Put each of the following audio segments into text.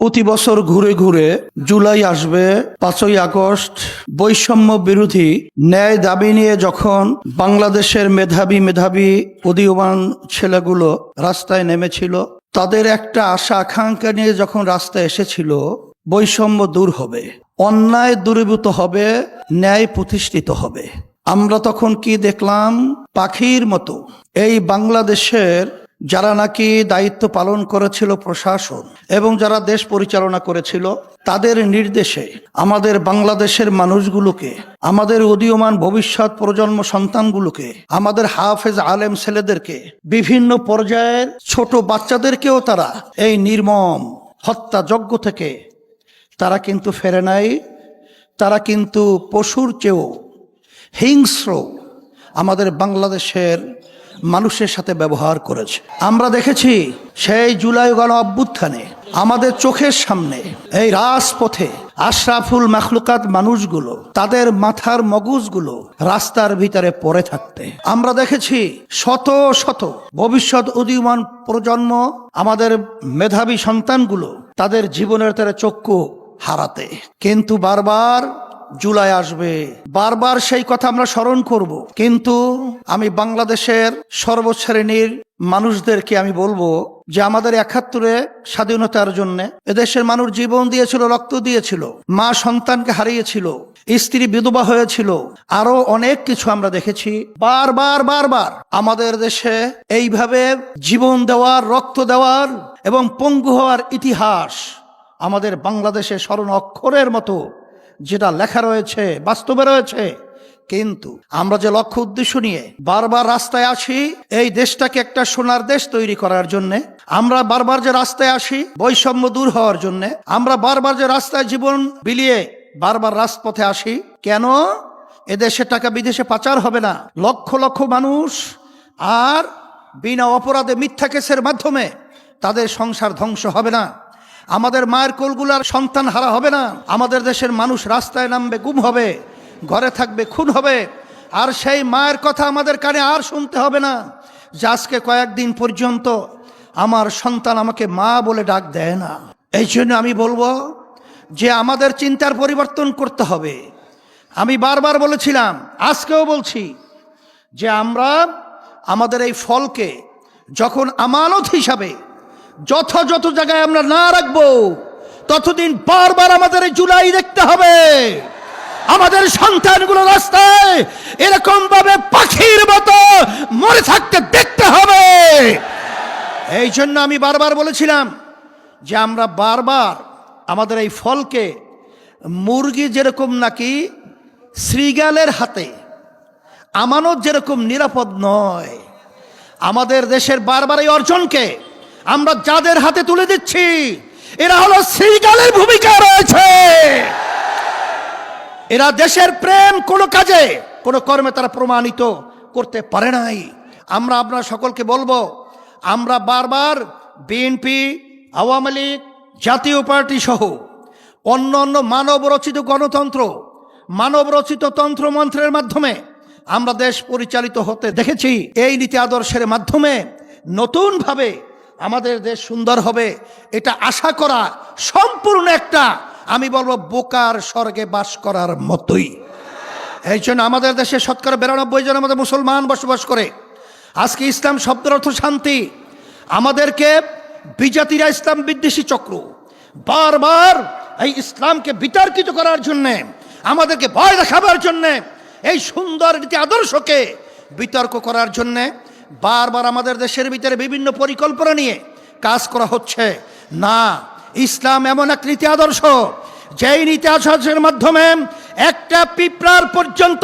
প্রতি বছর ঘুরে ঘুরে জুলাই আসবে, 5ই আগস্ট বৈষম্য বিরোধী ন্যায় দাবি নিয়ে যখন বাংলাদেশের মেধাবী উদীয়মান ছেলেগুলো রাস্তায় নেমেছিল, তাদের একটা আশা আকাঙ্ক্ষা নিয়ে যখন রাস্তায় এসেছিল, বৈষম্য দূর হবে, অন্যায় দূরীভূত হবে, ন্যায় প্রতিষ্ঠিত হবে। আমরা তখন কি দেখলাম? পাখির মতো এই বাংলাদেশের যারা নাকি দায়িত্ব পালন করেছিল প্রশাসন এবং যারা দেশ পরিচালনা করেছিল, তাদের নির্দেশে আমাদের বাংলাদেশের মানুষগুলোকে, আমাদের উদীয়মান ভবিষ্যৎ প্রজন্ম সন্তানগুলোকে, আমাদের হাফেজ আলেম ছেলেদেরকে, বিভিন্ন পর্যায়ের ছোট বাচ্চাদেরকেও তারা এই নির্মম হত্যাযজ্ঞ থেকে তারা কিন্তু ফেরে নাই। তারা কিন্তু পশুর চেয়েও হিংস্র আমাদের বাংলাদেশের মানুষের সাথে ব্যবহার করেছে। আমরা দেখেছি সেই জুলাই গণ অভ্যুত্থানে আমাদের চোখের সামনে এই রাজপথে আশরাফুল মাখলুকাত মানুষগুলো, তাদের মাথার মগজগুলো রাস্তার ভিতরে পড়ে থাকতে আমরা দেখেছি। শত শত ভবিষ্যৎ উদীয়মান প্রজন্ম, আমাদের মেধাবী সন্তানগুলো তাদের জীবনের তারা চক্ষু হারাতে। কিন্তু বারবার জুলাই আসবে, বারবার সেই কথা আমরা স্মরণ করব। কিন্তু আমি বাংলাদেশের সর্বশ্রেণীর মানুষদেরকে আমি বলবো যে আমাদের 71-এ স্বাধীনতার জন্য এদেশের মানুষ জীবন দিয়েছিল, রক্ত দিয়েছিল, মা সন্তানকে হারিয়েছিল, স্ত্রী বিধবা হয়েছিল, আরো অনেক কিছু আমরা দেখেছি। বারবার আমাদের দেশে এইভাবে জীবন দেওয়ার, রক্ত দেওয়ার এবং পঙ্গু হওয়ার ইতিহাস আমাদের বাংলাদেশে স্মরণ অক্ষরের মতো যেটা লেখা রয়েছে, বাস্তবে রয়েছে। কিন্তু আমরা যে লক্ষ্য উদ্দেশ্য নিয়ে বারবার রাস্তায় আসি, এই দেশটাকে একটা সোনার দেশ তৈরি করার জন্য, আমরা বারবার যে রাস্তায় আসি বৈষম্য দূর হওয়ার জন্য, আমরা বারবার যে রাস্তায় জীবন বিলিয়ে বারবার রাজপথে আসি, কেন? এদেশে টাকা বিদেশে পাচার হবে না, লক্ষ লক্ষ মানুষ আর বিনা অপরাধে মিথ্যা কেসের মাধ্যমে তাদের সংসার ধ্বংস হবে না, আমাদের মায়ের কোলগুলার সন্তান হারা হবে না, আমাদের দেশের মানুষ রাস্তায় নামবে, গুম হবে, ঘরে থাকবে, খুন হবে। আর সেই মায়ের কথা আমাদের কানে আর শুনতে হবে না যে আজকে কয়েকদিন পর্যন্ত আমার সন্তান আমাকে মা বলে ডাক দেয় না। এই জন্য আমি বলবো যে আমাদের চিন্তার পরিবর্তন করতে হবে। আমি বারবার বলেছিলাম, আজকেও বলছি যে আমরা আমাদের এই ফলকে যখন আমানত হিসাবে যথাযথ জায়গায় আমরা না রাখবো, ততদিন বারবার আমাদের এই জুলাই দেখতে হবে, আমাদের সন্তানগুলো রাস্তায় এরকম ভাবে পাখির মতো মরে থাকতে দেখতে হবে। এই জন্য আমি বারবার বলেছিলাম যে আমরা বারবার আমাদের এই ফলকে মুরগি যেরকম নাকি শ্রীগালের হাতে আমানত যেরকম নিরাপদ নয়, আমাদের দেশের বারবার এই অর্জনকে আমরা যাদের হাতে তুলে দিচ্ছি, এরা হলো শ্রীগালের ভূমিকা রয়েছে। এরা দেশের প্রেম কোনো কাজে, কোনো কর্মে তারা প্রমাণিত করতে পারে নাই। আমরা আপনারা সকলকে বলবো, আমরা বারবার বিএনপি, আওয়ামী লীগ, জাতীয় পার্টি সহ অন্য মানবরচিত গণতন্ত্র, মানবরচিত তন্ত্রমন্ত্রের মাধ্যমে আমরা দেশ পরিচালিত হতে দেখেছি। এই নীতি আদর্শের মাধ্যমে নতুনভাবে আমাদের দেশ সুন্দর হবে, এটা আশা করা সম্পূর্ণ একটা, আমি বলবো, বোকার স্বর্গে বাস করার মতোই। এই জন্য আমাদের দেশে 92% জন আমাদের মুসলমান বসবাস করে। আজকে ইসলাম শব্দের অর্থ শান্তি। আমাদেরকে বিজাতিরা ইসলাম বিদ্বেষী চক্র বারবার এই ইসলামকে বিতর্কিত করার জন্যে, আমাদেরকে ভয় দেখাবার জন্যে, এই সুন্দর নীতি আদর্শকে বিতর্ক করার জন্যে বারবার আমাদের দেশের ভিতরে বিভিন্ন পরিকল্পনা নিয়ে কাজ করা হচ্ছে। না, ইসলাম এমন এক নীতি আদর্শ, যেই নীতি আদর্শের মাধ্যমে একটা পিঁপড়ার পর্যন্ত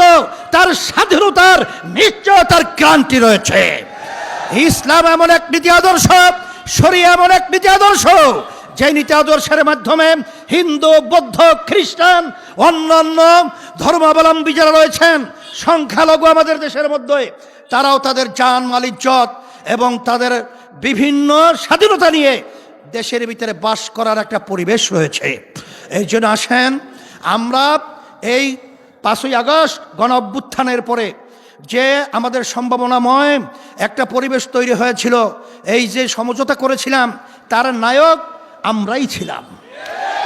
তার স্বাধীনতার নিশ্চয়তার ক্রান্তি রয়েছে। ইসলাম এমন এক নীতি আদর্শ, শরিয়া এমন এক নীতি আদর্শ, যে নীতি আদর্শের মাধ্যমে হিন্দু, বৌদ্ধ, খ্রিস্টান, অন্যান্য ধর্মাবলম্বী যারা রয়েছেন, সংখ্যালঘু আমাদের দেশের মধ্যে, তারাও তাদের জান মাল ইজ্জত এবং তাদের বিভিন্ন স্বাধীনতা নিয়ে দেশের ভিতরে বাস করার একটা পরিবেশ রয়েছে। এই জন্য আসেন আমরা এই 5ই আগস্ট গণ অভ্যুত্থানের পরে যে আমাদের সম্ভাবনাময় একটা পরিবেশ তৈরি হয়েছিল, এই যে সমঝোতা করেছিলাম, তার নায়ক আমরাই ছিলাম।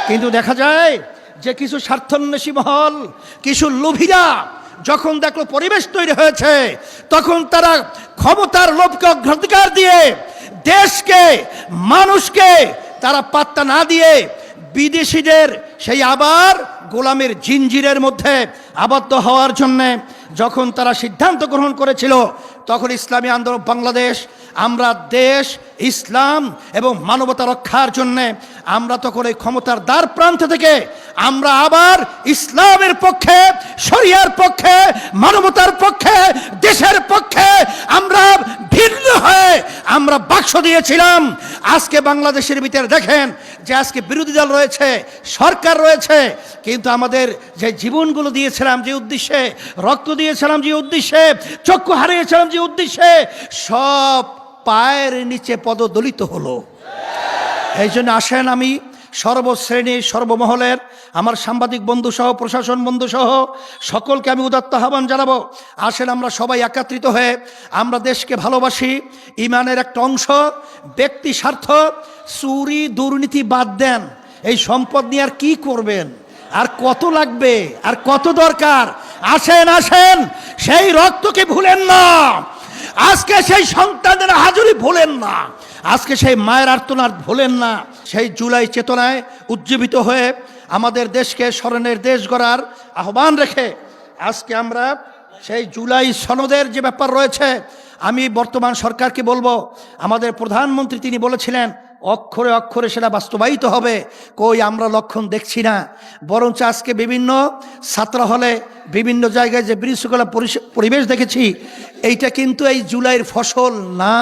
কিন্তু দেখা যায় যে কিছু স্বার্থান্বেষী মহল, কিছু লোভীরা যখন দেখলো পরিবেশ তৈরি হয়েছে, তখন তারা ক্ষমতার লোভকে অগ্রাধিকার দিয়ে দেশকে, মানুষকে তারা পাত্তা না দিয়ে বিদেশিদের সেই আবার গোলামের জিঞ্জিরের মধ্যে আবদ্ধ হওয়ার জন্যে যখন তারা সিদ্ধান্ত গ্রহণ করেছিল, তখন ইসলামী আন্দোলন বাংলাদেশ, আমরা দেশ, ইসলাম এবং মানবতা রক্ষার জন্যে আমরা তখন এই ক্ষমতার দ্বার প্রান্ত থেকে আমরা আবার ইসলামের পক্ষে, শরিয়ার পক্ষে, মানবতার পক্ষে, দেশের পক্ষে আমরা ভিন্ন হয়ে আমরা বাক্স দিয়েছিলাম। আজকে বাংলাদেশের ভিতরে দেখেন যে আজকে বিরোধী দল রয়েছে, সরকার রয়েছে, কিন্তু আমাদের যে জীবনগুলো দিয়েছিলাম যে উদ্দেশ্যে, রক্ত দিয়েছিলাম যে উদ্দেশ্যে, চক্ষু হারিয়েছিলাম যে উদ্দেশ্যে, সব পায়ের নিচে পদদলিত হলো। এই জন্য আসেন আমি সর্বশ্রেণীর, সর্বমহলের আমার সাংবাদিক বন্ধু সহ, প্রশাসন বন্ধু সহ সকলকে আমি উদাত্ত আহ্বান জানাবো। আসেন আমরা সবাই একত্রিত হয়ে আমরা দেশকে ভালোবাসি, ইমানের একটা অংশ, ব্যক্তি স্বার্থ, চুরি দুর্নীতি বাদ দেন। এই সম্পদ নিয়ে আর কি করবেন, আর কত লাগবে, আর কত দরকার? আসেন আসেন, সেই রক্তকে ভুলেন না, আজকে সেই সন্তানদের হাজুরি ভুলেন না, আজকে সেই মায়ের আর্তনাদ ভুলেন না। সেই জুলাই চেতনায় উজ্জীবিত হয়ে আমাদের দেশকে স্মরণের দেশ গড়ার আহ্বান রেখে আজকে আমরা সেই জুলাই সনদের যে ব্যাপার রয়েছে, আমি বর্তমান সরকারকে বলবো, আমাদের প্রধানমন্ত্রী তিনি বলেছিলেন অক্ষরে অক্ষরে সেটা বাস্তবায়িত হবে। কই আমরা লক্ষণ দেখছি না, বরঞ্চ আজকে বিভিন্ন ছাত্র হলে, বিভিন্ন জায়গায় যে বিশৃঙ্খলা পরিবেশ দেখেছি, এইটা কিন্তু এই জুলাইয়ের ফসল না,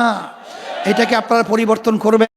এটাকে আপনারা পরিবর্তন করবেন।